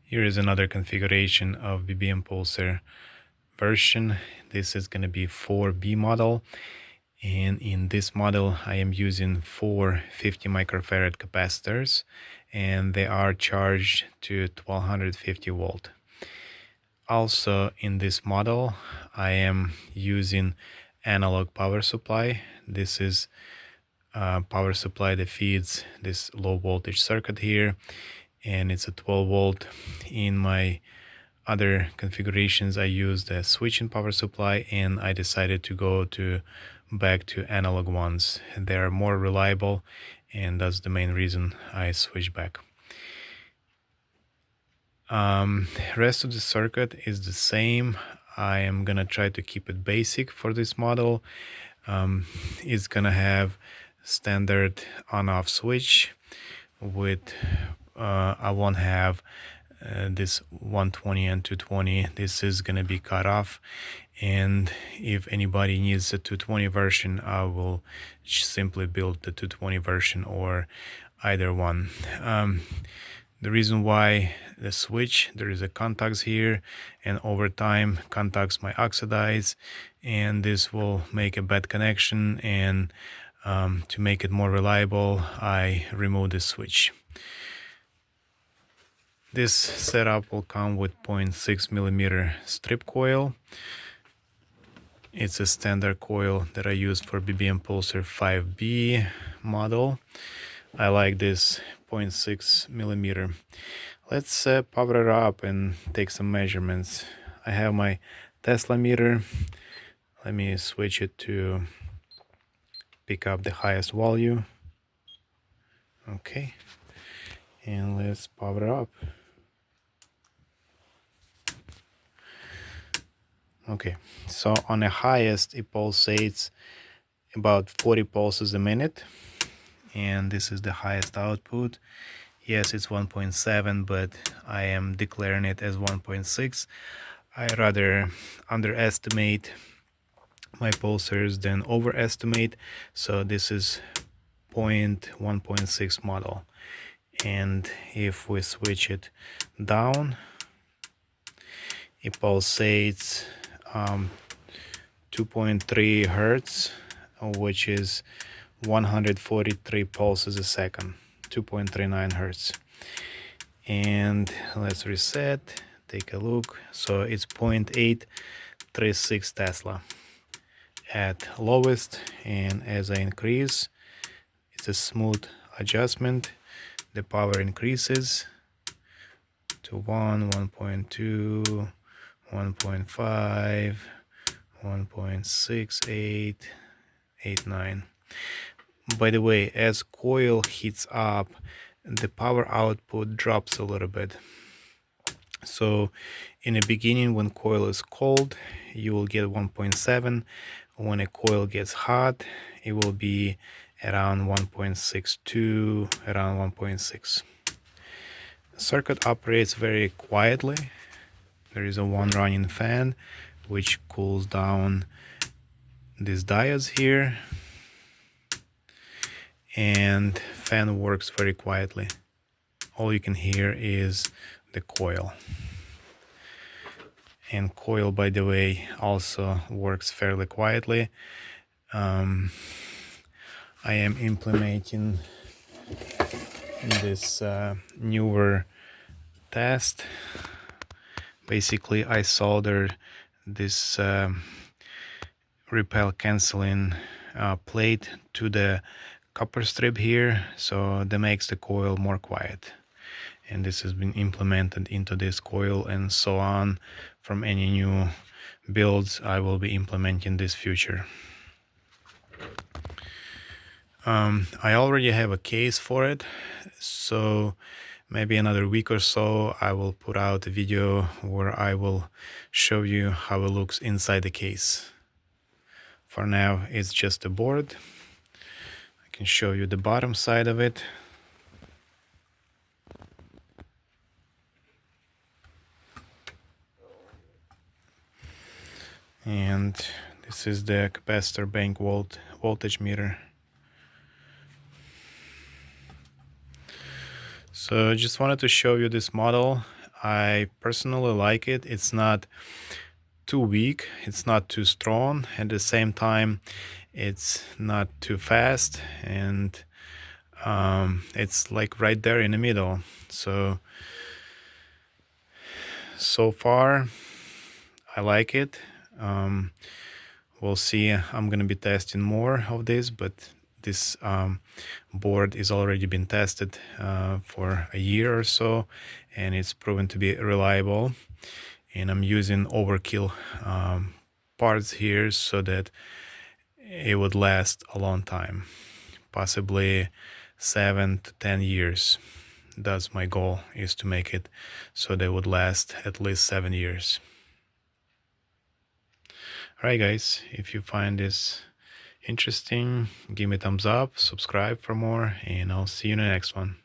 Here is another configuration of BBMPulser version. This is going to be 4B model, and in this model I am using 4 50 microfarad capacitors, and they are charged to 1250 volt. Also in this model I am using analog power supply. This is power supply that feeds this low voltage circuit here, and it's a 12 volt. In my other configurations I used a switching power supply, and I decided to go back to analog ones. They are more reliable, and that's the main reason I switched back. Rest of the circuit is the same. I am gonna try to keep it basic for this model. It's gonna have standard on-off switch with I won't have this 120 and 220. This is gonna be cut off, and if anybody needs a 220 version, I will simply build the 220 version or either one. The reason why the switch, there is a contacts here, and over time contacts might oxidize, and this will make a bad connection, and to make it more reliable I remove the switch. This setup will come with 0.6 millimeter strip coil. It's a standard coil that I use for BBMPulser 5B model. I like this 0.6 millimeter. Let's power it up and take some measurements. I have my Tesla meter. Let me switch it to pick up the highest value. Okay, and let's power up. Okay, so on the highest it pulsates about 40 pulses a minute, and this is the highest output. Yes, it's 1.7, but I am declaring it as 1.6. I rather underestimate my pulsars than overestimate, so this is 1.6 model. And if we switch it down, it pulsates 2.3 hertz, which is 143 pulses a second, 2.39 hertz. And let's reset, take a look. So it's 0.836 Tesla at lowest, and as I increase, it's a smooth adjustment. The power increases to 1, 1.2, 1.5, 1.68, 89. By the way, as coil heats up, the power output drops a little bit. So in the beginning, when coil is cold, you will get 1.7. When a coil gets hot, it will be around 1.62, around 1.6. The circuit operates very quietly. There is a one running fan which cools down these diodes here, and fan works very quietly. All you can hear is the coil. And coil, by the way, also works fairly quietly. I am implementing this newer test. Basically, I soldered this repel canceling plate to the copper strip here, so that makes the coil more quiet. And this has been implemented into this coil, and so on. From any new builds I will be implementing this feature. I already have a case for it, so maybe another week or so I will put out a video where I will show you how it looks inside the case. For now it's just a board. I can show you the bottom side of it. And this is the capacitor bank voltage meter. So just wanted to show you this model. I personally like it. It's not too weak, it's not too strong. At the same time, it's not too fast, and it's like right there in the middle. So far, I like it. We'll see. I'm gonna be testing more of this, but this board is already been tested for a year or so, and it's proven to be reliable. And I'm using overkill parts here so that it would last a long time, possibly 7 to 10 years. That's my goal, is to make it so they would last at least 7 years. Alright guys, if you find this interesting, give me a thumbs up, subscribe for more, and I'll see you in the next one.